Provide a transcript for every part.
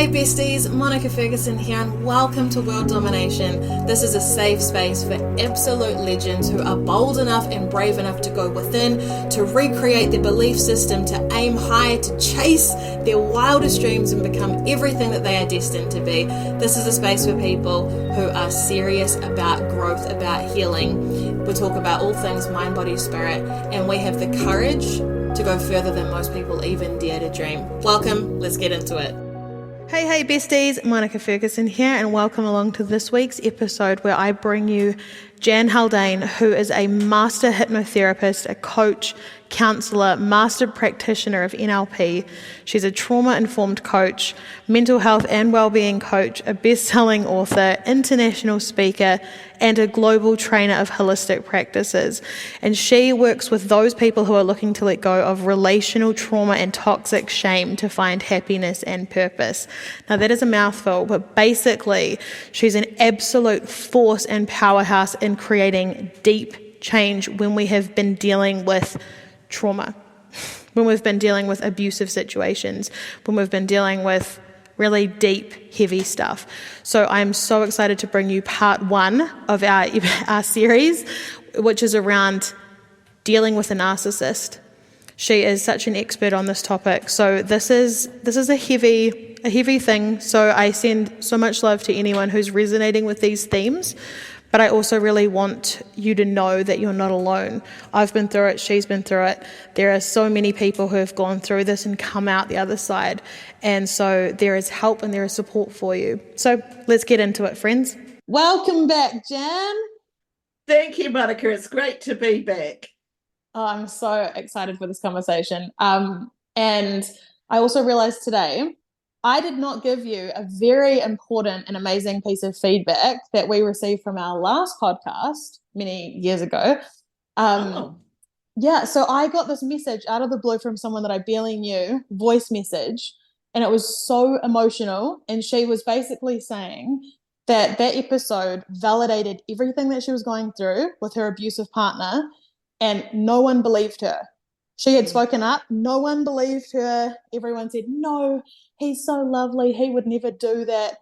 Hey besties, Monica Ferguson here and welcome to World Domination. This is a safe space for absolute legends who are bold enough and brave enough to go within, to recreate their belief system, to aim high, to chase their wildest dreams and become everything that they are destined to be. This is a space for people who are serious about growth, about healing. We talk about all things mind, body, spirit, and we have the courage to go further than most people even dare to dream. Welcome, let's get into it. Hey besties, Monica Ferguson here and welcome along to this week's episode where I bring you Jan Haldane, who is a master hypnotherapist, a coach, counsellor, master practitioner of NLP. She's a trauma-informed coach, mental health and wellbeing coach, a best-selling author, international speaker, and a global trainer of holistic practices. And she works with those people who are looking to let go of relational trauma and toxic shame to find happiness and purpose. Now that is a mouthful, but basically she's an absolute force and powerhouse in creating deep change when we have been dealing with trauma, when we've been dealing with abusive situations, when we've been dealing with really deep, heavy stuff. So I'm so excited to bring you part one of our series, which is around dealing with a narcissist. She is such an expert on this topic. So this is a heavy thing. So I send so much love to anyone who's resonating with these themes. But I also really want you to know that you're not alone. I've been through it, she's been through it. There are so many people who have gone through this and come out the other side. And so there is help and there is support for you. So let's get into it, friends. Welcome back, Jan. Thank you, Monica. It's great to be back. Oh, I'm so excited for this conversation. And I also realized today, I did not give you a very important and amazing piece of feedback that we received from our last podcast many years ago. Yeah, so I got this message out of the blue from someone that I barely knew, voice message, and it was so emotional. And she was basically saying that episode validated everything that she was going through with her abusive partner, and no one believed her. She had spoken up. No one believed her. Everyone said, no, he's so lovely. He would never do that.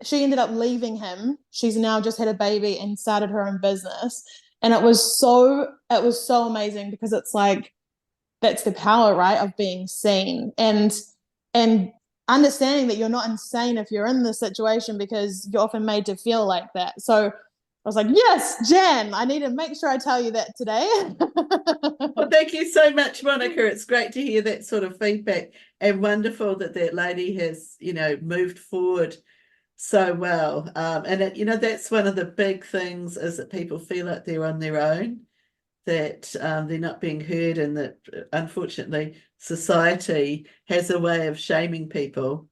She ended up leaving him. She's now just had a baby and started her own business. And it was so amazing because it's like, that's the power, right, of being seen and understanding that you're not insane if you're in this situation because you're often made to feel like that. So I was like, yes, Jan, I need to make sure I tell you that today. Well, thank you so much, Monica. It's great to hear that sort of feedback and wonderful that lady has, moved forward so well. And that's one of the big things is that people feel like they're on their own, that they're not being heard, and that unfortunately society has a way of shaming people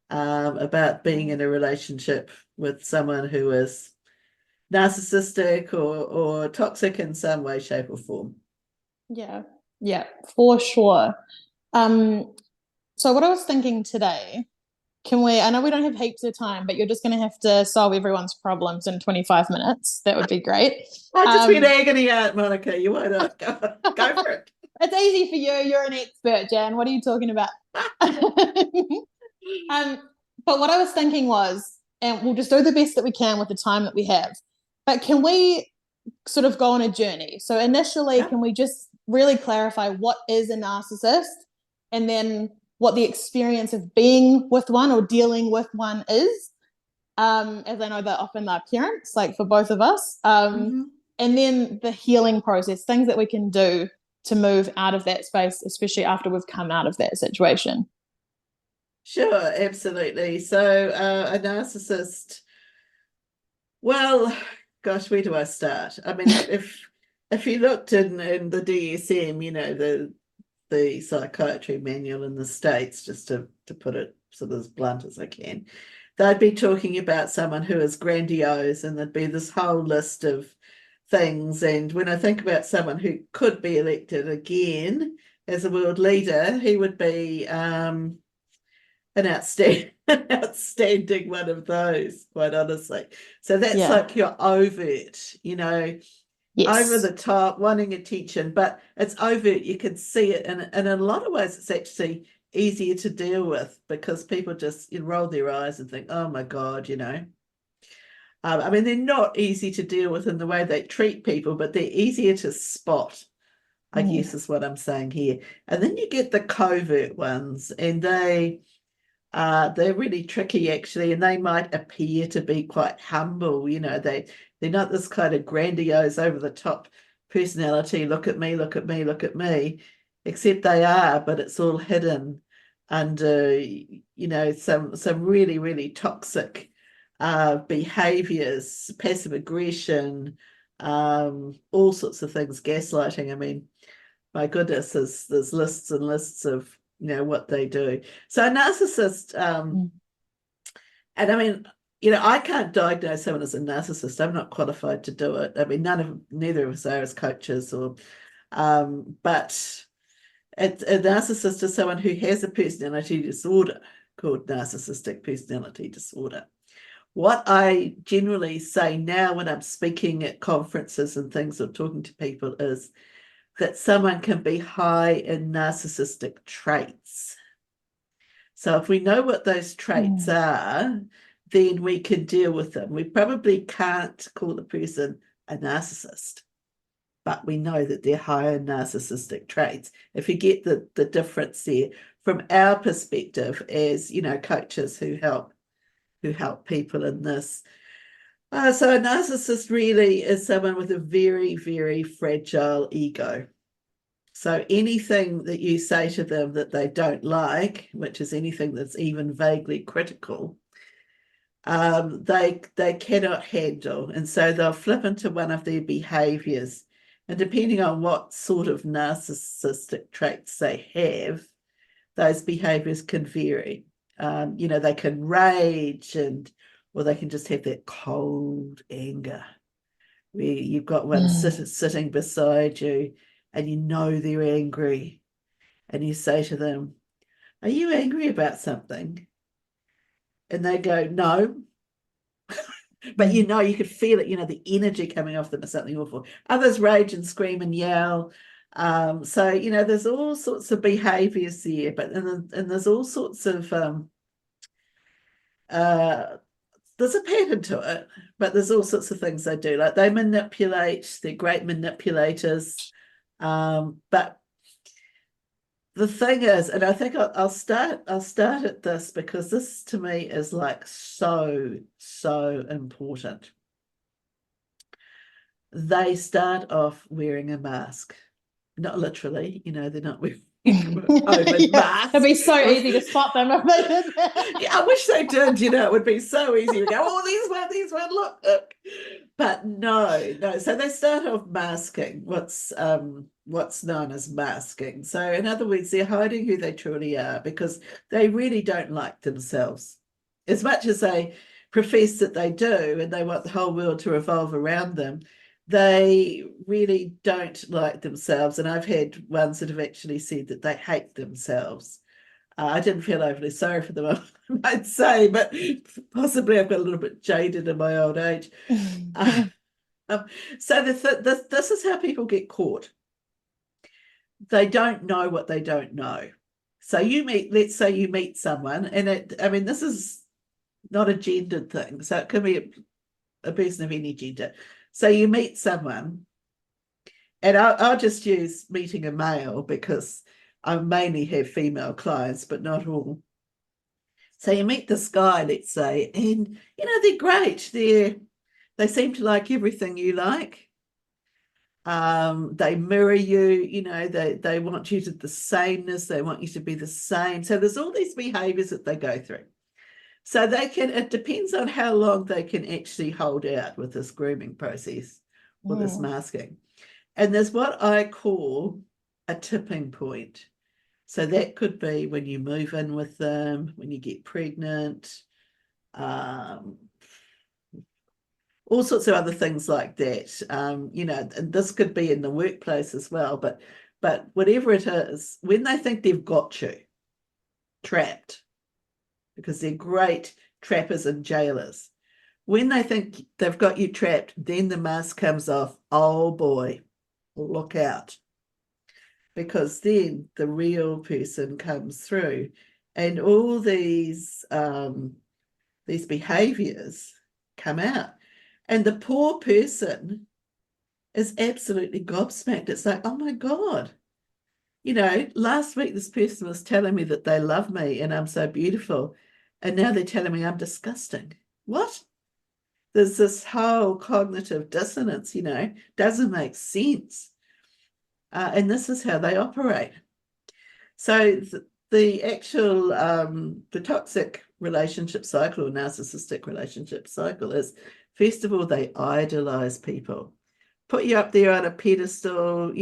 about being in a relationship with someone who is narcissistic or toxic in some way, shape or form. Yeah, for sure. So what I was thinking today, I know we don't have heaps of time, but you're just going to have to solve everyone's problems in 25 minutes. That would be great. I just been agony out, Monica. You want to go for it. It's easy for you. You're an expert, Jan. What are you talking about? But what I was thinking was, and we'll just do the best that we can with the time that we have, but can we sort of go on a journey? So initially, Can we just really clarify what is a narcissist and then what the experience of being with one or dealing with one is? As I know that often they're parents, like for both of us. And then the healing process, things that we can do to move out of that space, especially after we've come out of that situation. Sure, absolutely. So a narcissist, well, gosh, where do I start? I mean, if you looked in the DSM, the psychiatry manual in the States, just to put it sort of as blunt as I can, they'd be talking about someone who is grandiose, and there'd be this whole list of things. And when I think about someone who could be elected again as a world leader, he would be an outstanding one of those, quite honestly. So that's like your overt, over the top, wanting attention, but it's overt. You can see it, and in a lot of ways it's actually easier to deal with because people just roll their eyes and think, oh my God, I mean, they're not easy to deal with in the way they treat people, but they're easier to spot, I guess is what I'm saying here. And then you get the covert ones, and they're really tricky actually, and they might appear to be quite humble. They're not this kind of grandiose, over the top personality. Look at me, look at me, look at me. Except they are, but it's all hidden under some really, really toxic behaviors, passive aggression, all sorts of things, gaslighting. I mean, my goodness, there's lists and lists of what they do. So a narcissist, and I mean, I can't diagnose someone as a narcissist. I'm not qualified to do it. I mean, neither of us are as coaches, but a narcissist is someone who has a personality disorder called narcissistic personality disorder. What I generally say now when I'm speaking at conferences and things or talking to people is that someone can be high in narcissistic traits. So if we know what those traits are, then we can deal with them. We probably can't call the person a narcissist, but we know that they're high in narcissistic traits. If you get the difference there from our perspective as, coaches who help people in this. So a narcissist really is someone with a very, very fragile ego. So anything that you say to them that they don't like, which is anything that's even vaguely critical, they cannot handle. And so they'll flip into one of their behaviors. And depending on what sort of narcissistic traits they have, those behaviors can vary. They can rage or they can just have that cold anger where you've got one sitting beside you and they're angry, and you say to them, are you angry about something? And they go, no. But you could feel it, the energy coming off them is something awful. Others rage and scream and yell. So there's all sorts of behaviors there, and there's all sorts of there's a pattern to it, but there's all sorts of things they do. Like they manipulate, they're great manipulators. But the thing is, and I think I'll start at this because this to me is like so important. They start off wearing a mask, not literally, they're not wearing COVID masks. It'd be so easy to spot them if they did that. Yeah, I wish they did, it would be so easy to go, oh, these one, look. But no. So they start off masking what's known as masking. So in other words, they're hiding who they truly are because they really don't like themselves. As much as they profess that they do and they want the whole world to revolve around them, they really don't like themselves. And I've had ones that have actually said that they hate themselves. I didn't feel overly sorry for them, I might say, but possibly I've got a little bit jaded in my old age. So this is how people get caught. They don't know what they don't know. So let's say you meet someone, and this is not a gendered thing. So it can be a person of any gender. So you meet someone, and I'll just use meeting a male because I mainly have female clients, but not all. So you meet this guy, let's say, and they're great. They seem to like everything you like. They mirror you, they want you to the sameness, they want you to be the same. So there's all these behaviors that they go through. So it depends on how long they can actually hold out with this grooming process or this masking. And there's what I call a tipping point. So that could be when you move in with them, when you get pregnant, all sorts of other things like that. And this could be in the workplace as well, but whatever it is, when they think they've got you trapped, because they're great trappers and jailers, when they think they've got you trapped, then the mask comes off. Oh boy, look out. because then the real person comes through, and all these behaviors come out, and the poor person is absolutely gobsmacked. It's like, oh my God, last week this person was telling me that they love me and I'm so beautiful, and now they're telling me I'm disgusting. What? There's this whole cognitive dissonance, doesn't make sense. And this is how they operate. So the actual, the toxic relationship cycle or narcissistic relationship cycle is, first of all, they idolize people, put you up there on a pedestal,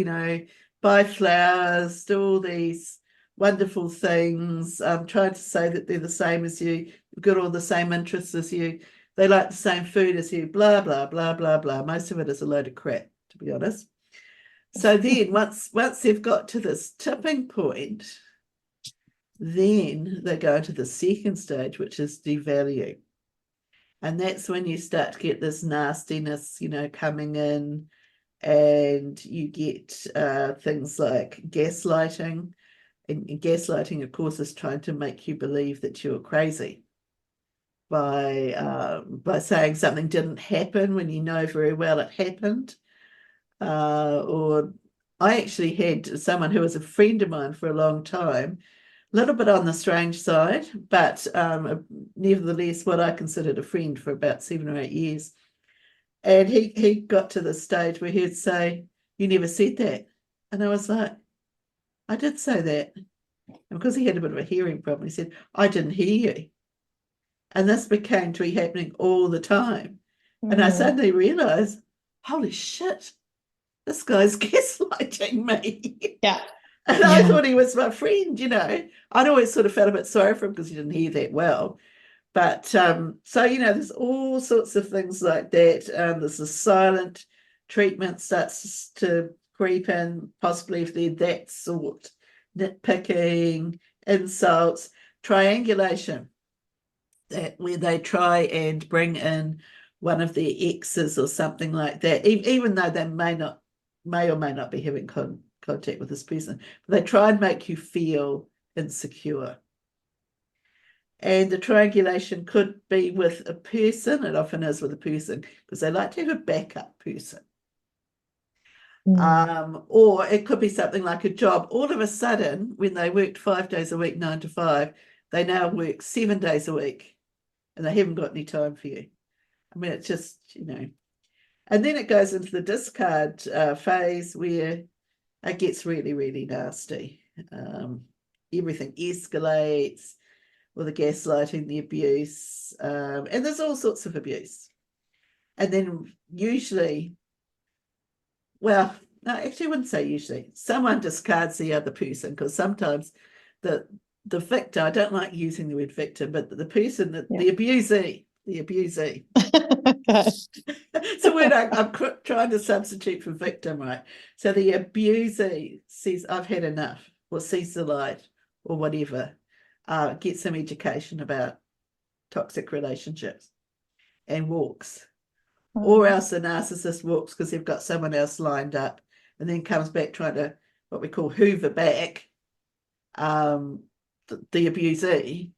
buy flowers, do all these wonderful things, trying to say that they're the same as you, you've got all the same interests as you, they like the same food as you, blah, blah, blah, blah, blah. Most of it is a load of crap, to be honest. So then once they've got to this tipping point, then they go to the second stage, which is devalue. And that's when you start to get this nastiness, coming in, and you get things like gaslighting. And gaslighting, of course, is trying to make you believe that you're crazy by saying something didn't happen when you know very well it happened. Or I actually had someone who was a friend of mine for a long time, a little bit on the strange side, but nevertheless what I considered a friend for about 7 or 8 years. And he got to the stage where he'd say, "You never said that." And I was like, "I did say that." And because he had a bit of a hearing problem, he said, "I didn't hear you." And this became to be happening all the time. And I suddenly realized, holy shit, this guy's gaslighting me. Yeah. And I thought he was my friend, I'd always sort of felt a bit sorry for him because he didn't hear that well. But so, there's all sorts of things like that. There's a silent treatment starts to creep in, possibly if they're that sort, nitpicking, insults, triangulation, that where they try and bring in one of their exes or something like that, even though they may or may not be having contact with this person, but they try and make you feel insecure. And the triangulation could be with a person. It often is with a person because they like to have a backup person. Or it could be something like a job. All of a sudden, when they worked 5 days a week, 9 to 5, they now work 7 days a week and they haven't got any time for you. I mean, it's just, And then it goes into the discard phase where it gets really, really nasty. Everything escalates, or the gaslighting, the abuse, and there's all sorts of abuse. And then usually, well, no, actually I wouldn't say usually, someone discards the other person, because sometimes the victim, I don't like using the word victim, but the person, the abusee. It's a word I'm trying to substitute for victim, right? So the abusee says, "I've had enough," or sees the light, or whatever. Get some education about toxic relationships and walks. Or else the narcissist walks because they've got someone else lined up and then comes back trying to, what we call, hoover back the abusee,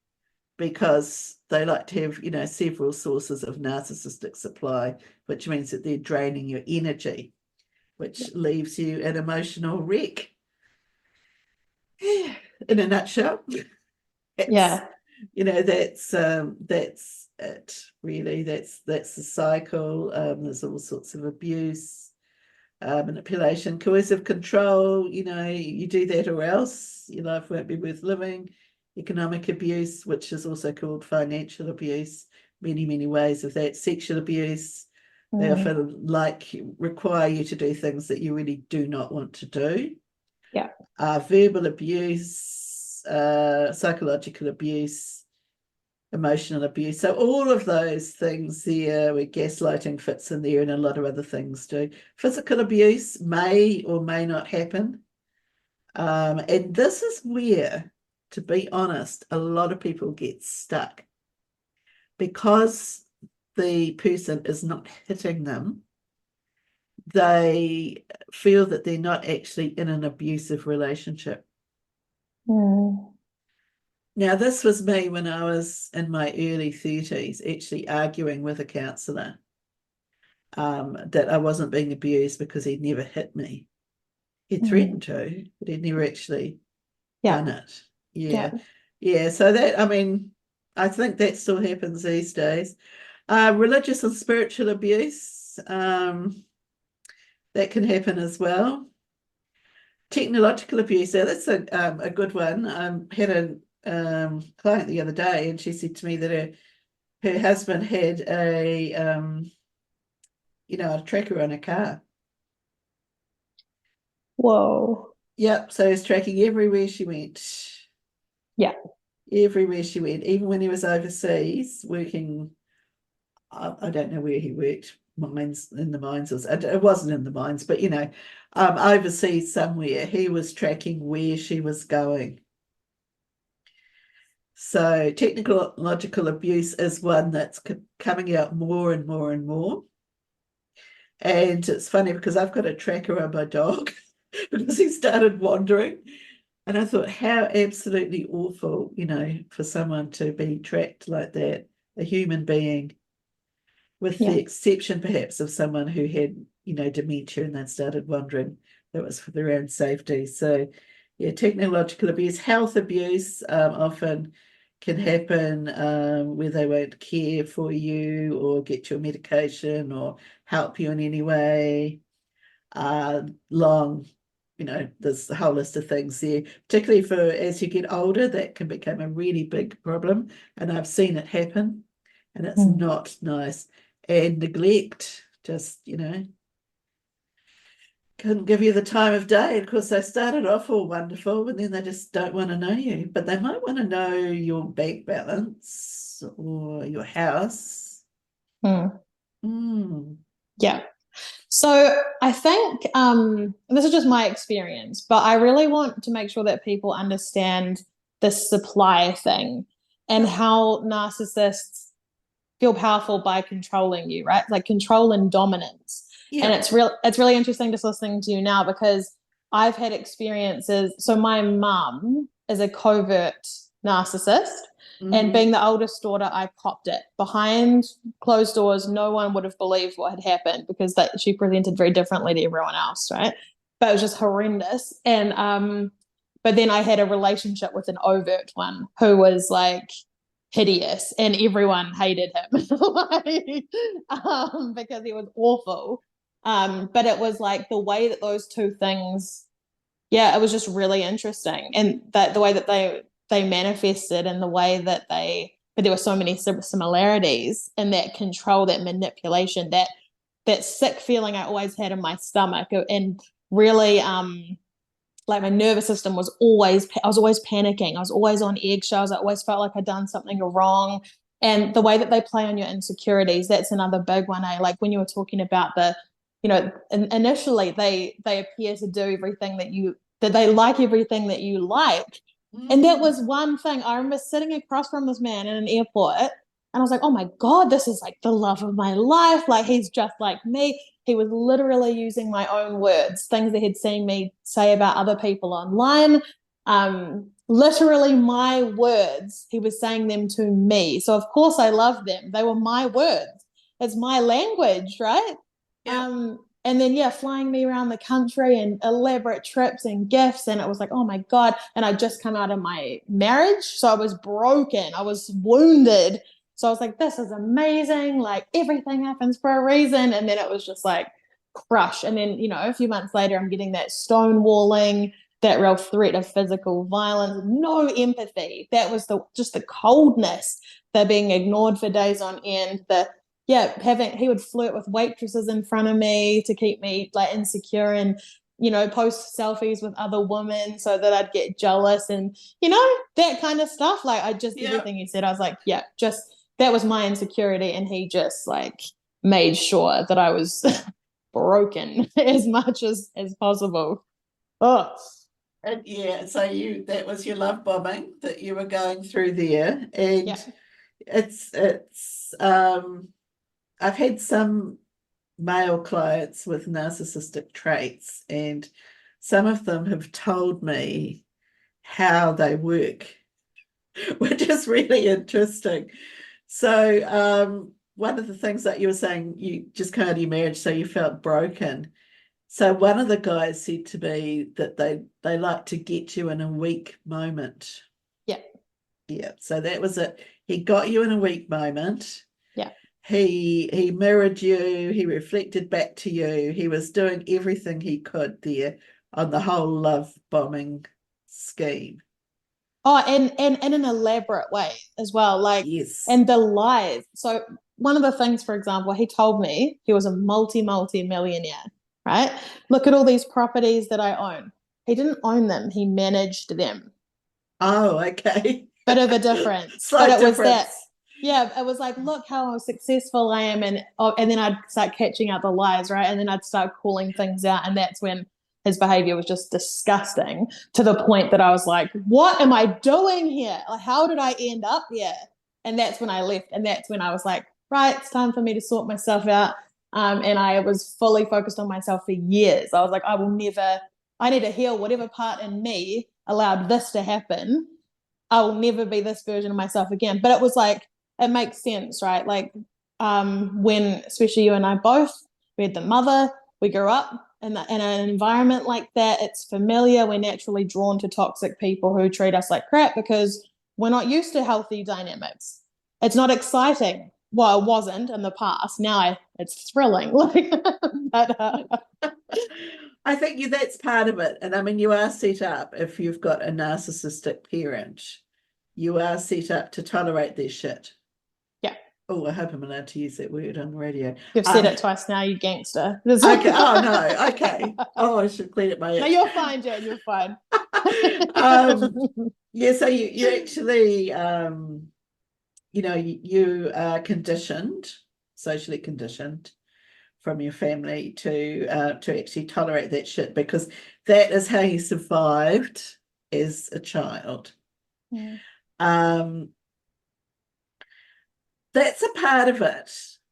because they like to have, several sources of narcissistic supply, which means that they're draining your energy, which leaves you an emotional wreck. In a nutshell. That's it, really. That's the cycle. There's all sorts of abuse, manipulation, coercive control. You do that or else your life won't be worth living. Economic abuse, which is also called financial abuse, many ways of that. Sexual abuse. They often require you to do things that you really do not want to do. Verbal abuse, psychological abuse, emotional abuse. So all of those things there, where gaslighting fits in there, and a lot of other things do. Physical abuse may or may not happen. And this is where, to be honest, a lot of people get stuck, because the person is not hitting them. they feel that they're not actually in an abusive relationship. Mm. Now, this was me when I was in my early 30s, actually arguing with a counsellor that I wasn't being abused because he'd never hit me. He threatened to, but he'd never actually done it. Yeah. Yeah. So that, I mean, I think that still happens these days. Religious and spiritual abuse, that can happen as well. Technological abuse, now that's a good one. I had a client the other day, and she said to me that her husband had a tracker on a car. Whoa. Yep, so he's tracking everywhere she went. Yeah. Everywhere she went, even when he was overseas working. I don't know where he worked, mines, in the mines. It wasn't in the mines, but overseas somewhere, he was tracking where she was going. So technological abuse is one that's coming out more and more and more. And it's funny because I've got a tracker on my dog because he started wandering. And I thought, how absolutely awful, for someone to be tracked like that, a human being, with the exception perhaps of someone who had, dementia and then started wandering. That was for their own safety. So, yeah, technological abuse, health abuse often can happen where they won't care for you or get your medication or help you in any way. There's a whole list of things there, particularly for as you get older, that can become a really big problem. And I've seen it happen, and it's not nice. And neglect, just, couldn't give you the time of day. Of course, they started off all wonderful, and then they just don't want to know you. But they might want to know your bank balance or your house. Yeah. So I think this is just my experience, but I really want to make sure that people understand the supply thing and how narcissists feel powerful by controlling you, right? Like control and dominance. Yeah. And it's really interesting just listening to you now because I've had experiences. So my mum is a covert narcissist. And being the oldest daughter, I copped it. Behind closed doors, no one would have believed what had happened because she presented very differently to everyone else, right? But it was just horrendous. And but then I had a relationship with an overt one who was like hideous, and everyone hated him because he was awful. But it was like the way that those two things, it was just really interesting, and that the way that they manifested and the way that but there were so many similarities in that control, that manipulation, that sick feeling I always had in my stomach, and really like my nervous system I was always panicking. I was always on eggshells. I always felt like I'd done something wrong. And the way that they play on your insecurities, that's another big one. Like when you were talking about initially they appear to do everything that they like everything that you like. And that was one thing. I remember sitting across from this man in an airport, and I was like, oh my God, this is like the love of my life. Like he's just like me. He was literally using my own words, things that he'd seen me say about other people online. Literally my words, he was saying them to me. So of course I loved them. They were my words. It's my language, right? Yeah. And then, flying me around the country and elaborate trips and gifts. And it was like, oh my God. And I'd just come out of my marriage. So I was broken. I was wounded. So I was like, this is amazing. Like everything happens for a reason. And then it was just like crush. And then, a few months later, I'm getting that stonewalling, that real threat of physical violence, no empathy. That was just the coldness. They're being ignored for days on end. He would flirt with waitresses in front of me to keep me like insecure, and post selfies with other women so that I'd get jealous, and that kind of stuff. Like everything you said, I was like, that was my insecurity, and he just like made sure that I was broken as much as possible. Oh. And so that was your love bombing that you were going through there. And it's I've had some male clients with narcissistic traits, and some of them have told me how they work, which is really interesting. So one of the things that you were saying, you just came out of your marriage, so you felt broken. So one of the guys said to me that they like to get you in a weak moment. Yeah. Yeah. So that was it. He got you in a weak moment. Yeah. He mirrored you, he reflected back to you, he was doing everything he could there on the whole love bombing scheme. Oh, and in an elaborate way as well. Like, Yes. and the lies. So one of the things, for example, he told me he was a multi-millionaire, right? Look at all these properties that I own. He didn't own them, he managed them. Oh, okay. Bit of a difference. Slight But it was difference. that, yeah, it was like, look how successful I am. And then I'd start catching out the lies, right? And then I'd start calling things out. And that's when his behavior was just disgusting, to the point that I was like, what am I doing here? Like, how did I end up here? And that's when I left. And that's when I was like, right, it's time for me to sort myself out. And I was fully focused on myself for years. I was like, I need to heal whatever part in me allowed this to happen. I will never be this version of myself again. But it was like, it makes sense, right? Like, when, especially you and I both, we had the mother, we grew up in an environment like that. It's familiar. We're naturally drawn to toxic people who treat us like crap because we're not used to healthy dynamics. It's not exciting. Well, it wasn't in the past. Now it's thrilling. But I think that's part of it. And I mean, you are set up, if you've got a narcissistic parent, you are set up to tolerate their shit. yeah, Oh, I hope I'm allowed to use that word on the radio. you've said it twice now, you gangster. Okay. Oh, no. Okay. Oh, I should clean up my No, itch. you're fine, Jen. You're fine. Yeah, so you actually, you are conditioned, socially conditioned from your family to actually tolerate that shit, because that is how you survived as a child. Yeah. That's a part of it,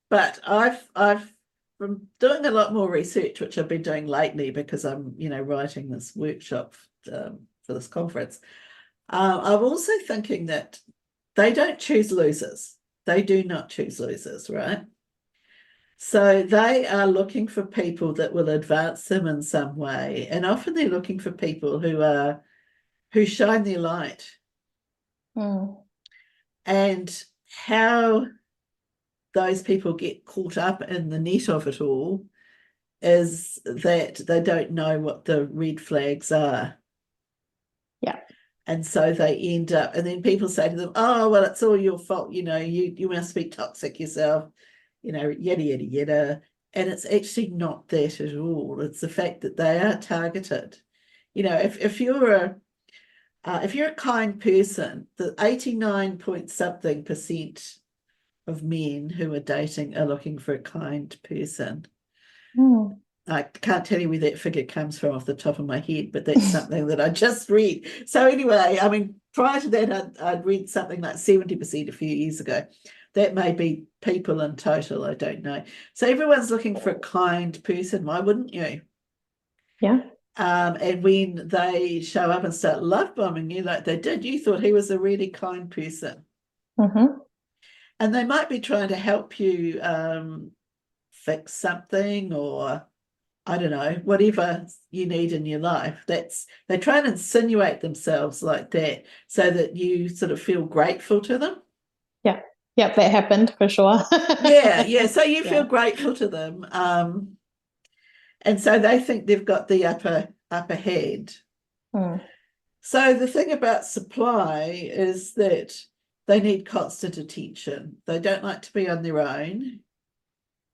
but I've from doing a lot more research, which I've been doing lately because I'm writing this workshop for this conference. I'm also thinking that they don't choose losers. They do not choose losers, right? So they are looking for people that will advance them in some way, and often they're looking for people who shine their light. And how those people get caught up in the net of it all is that they don't know what the red flags are. Yeah. And so they end up, and then people say to them, oh, well, it's all your fault, you must be toxic yourself, yada, yada, yada. And it's actually not that at all. It's the fact that they are targeted. If you're a kind person, the 89 point something percent of men who are dating are looking for a kind person. I can't tell you where that figure comes from off the top of my head, but that's something that I just read. So anyway, I mean, prior to that, I'd read something like 70% a few years ago. That may be people in total, I don't know. So everyone's looking for a kind person. Why wouldn't you? Yeah. And when they show up and start love bombing you like they did, you thought he was a really kind person. Mm-hmm. And they might be trying to help you fix something, or I don't know, whatever you need in your life. They try and insinuate themselves like that so that you sort of feel grateful to them. Yeah. Yep, that happened for sure. Yeah. So you feel grateful to them. And so they think they've got the upper hand. So the thing about supply is that they need constant attention. They don't like to be on their own.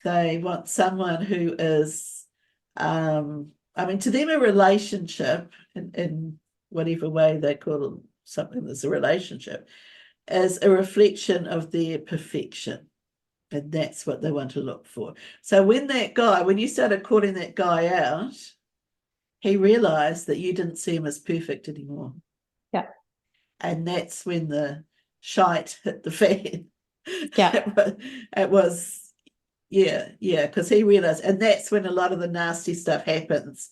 They want someone who is, to them, a relationship, in whatever way they call something that's a relationship, is a reflection of their perfection. And that's what they want to look for. So when you started calling that guy out, he realized that you didn't see him as perfect anymore. Yeah. And that's when the shite hit the fan. Yeah. It was yeah, because he realized, and that's when a lot of the nasty stuff happens.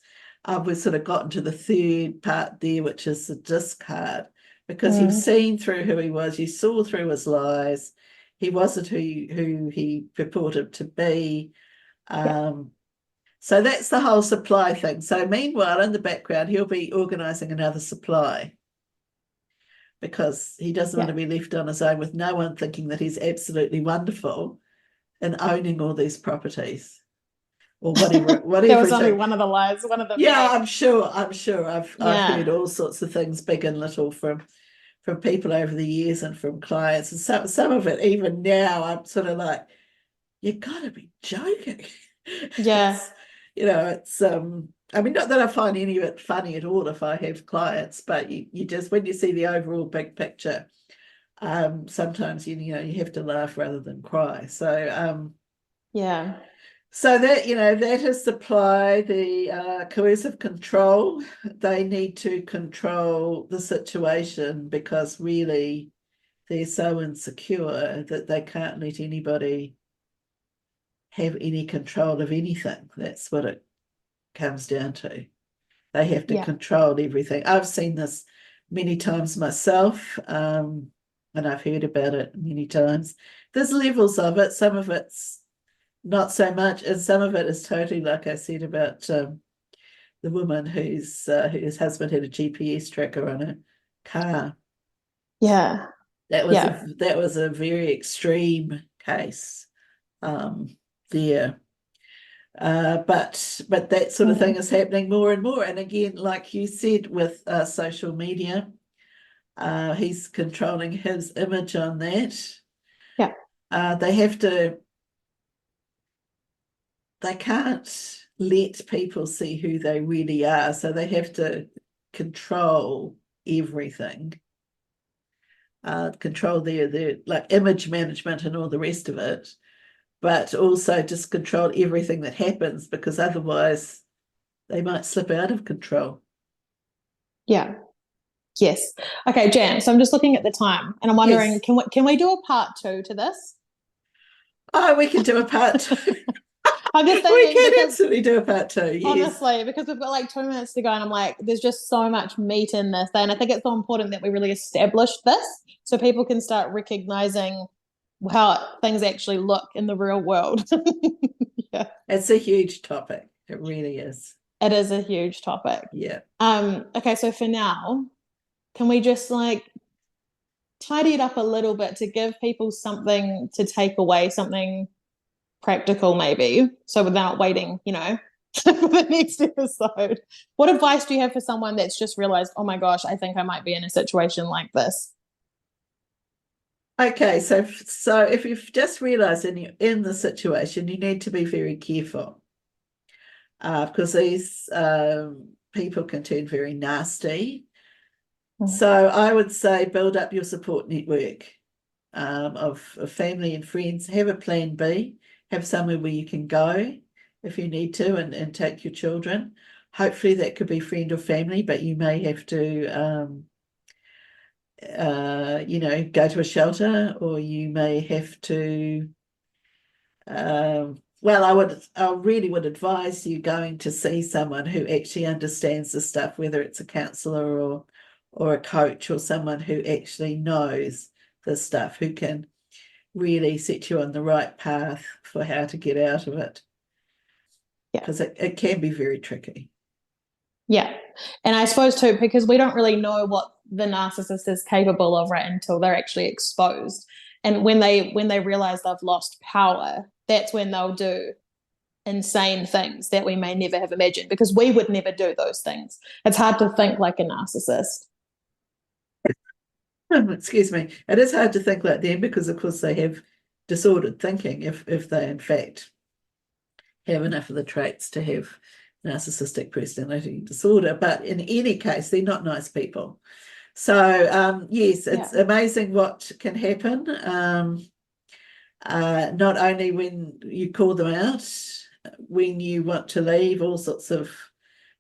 We've sort of gotten to the third part there, which is the discard, because you've seen through who he was, you saw through his lies. He wasn't who he purported to be. So that's the whole supply thing. So meanwhile, in the background, he'll be organising another supply, because he doesn't want to be left on his own with no one thinking that he's absolutely wonderful and owning all these properties or whatever. There was only one of the lies, one of the yeah, I'm sure. I've heard all sorts of things, big and little, from people over the years and from clients, and some of it even now I'm sort of like, you gotta be joking. Yeah. It's I mean, not that I find any of it funny at all if I have clients, but you just, when you see the overall big picture, sometimes you have to laugh rather than cry. So so that that is supply. The coercive control, they need to control the situation because really they're so insecure that they can't let anybody have any control of anything. That's what it comes down to. They have to control everything. I've seen this many times myself, and I've heard about it many times. There's levels of it. Some of it's not so much, and some of it is totally, like I said, about the woman whose husband had a GPS tracker on her car. Yeah. That was a very extreme case there. But that sort of thing is happening more and more. And again, like you said, with social media, he's controlling his image on that. Yeah. They can't let people see who they really are, so they have to control everything. Control their like image management and all the rest of it, but also just control everything that happens, because otherwise they might slip out of control. Yeah. Yes. Okay, Jan. So I'm just looking at the time, and I'm wondering, can we do a part 2 to this? Oh, we can do a part 2. I'm just thinking, we can absolutely do a part 2. Yes. Honestly, because we've got like 2 minutes to go, and I'm like, there's just so much meat in this, and I think it's so important that we really establish this so people can start recognizing how things actually look in the real world. Yeah, it's a huge topic. It really is. It is a huge topic. Yeah. Okay, so for now, can we just like tidy it up a little bit to give people something to take away, something practical maybe, so without waiting, for the next episode? What advice do you have for someone that's just realized, oh my gosh, I think I might be in a situation like this? Okay, so if you've just realized you're in the situation, you need to be very careful, because these people can turn very nasty. So I would say build up your support network of family and friends. Have a plan B. Have somewhere where you can go if you need to, and take your children. Hopefully that could be friend or family, but you may have to go to a shelter, or you may have to I really would advise you going to see someone who actually understands the stuff, whether it's a counsellor or a coach, or someone who actually knows the stuff, who can really set you on the right path for how to get out of it. Because it can be very tricky. Yeah. And I suppose too, because we don't really know what the narcissist is capable of, right, until they're actually exposed. And when they realize they've lost power, that's when they'll do insane things that we may never have imagined, because we would never do those things. It's hard to think like a narcissist. Excuse me. It is hard to think like them, because of course they have disordered thinking, if they in fact have enough of the traits to have narcissistic personality disorder. But in any case, they're not nice people. So yes, it's amazing what can happen, not only when you call them out, when you want to leave, all sorts of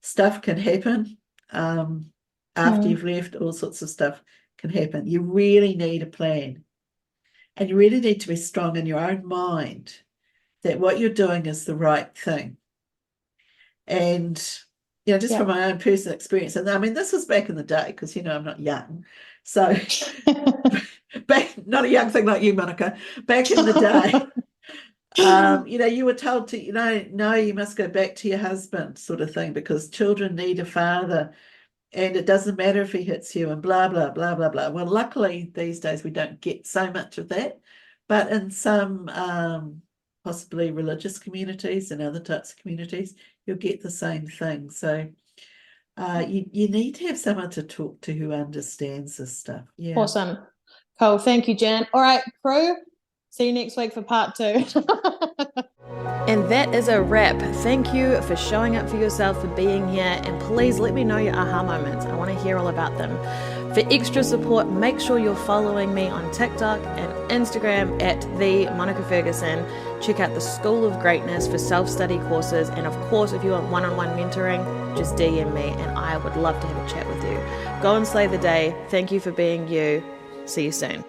stuff can happen. After you've left, all sorts of stuff can happen. You really need a plan, and you really need to be strong in your own mind that what you're doing is the right thing. And, just Yeah. from my own personal experience, and I mean, this was back in the day, because, I'm not young. So, not a young thing like you, Monica. Back in the day, you were told to, no, you must go back to your husband, sort of thing, because children need a father. And it doesn't matter if he hits you and blah, blah, blah, blah, blah. Well, luckily, these days we don't get so much of that. But in some possibly religious communities and other types of communities, you'll get the same thing. So you need to have someone to talk to who understands this stuff. Yeah. Awesome. Cool. Thank you, Jan. All right, crew. See you next week for part 2. And that is a wrap. Thank you for showing up for yourself, for being here, and please let me know your aha moments. I want to hear all about them. For extra support, make sure you're following me on TikTok and Instagram at @the_Monica_Ferguson. Check out the School of Greatness for self-study courses, and of course, if you want one-on-one mentoring, just DM me and I would love to have a chat with you. Go and slay the day. Thank you for being you. See you soon.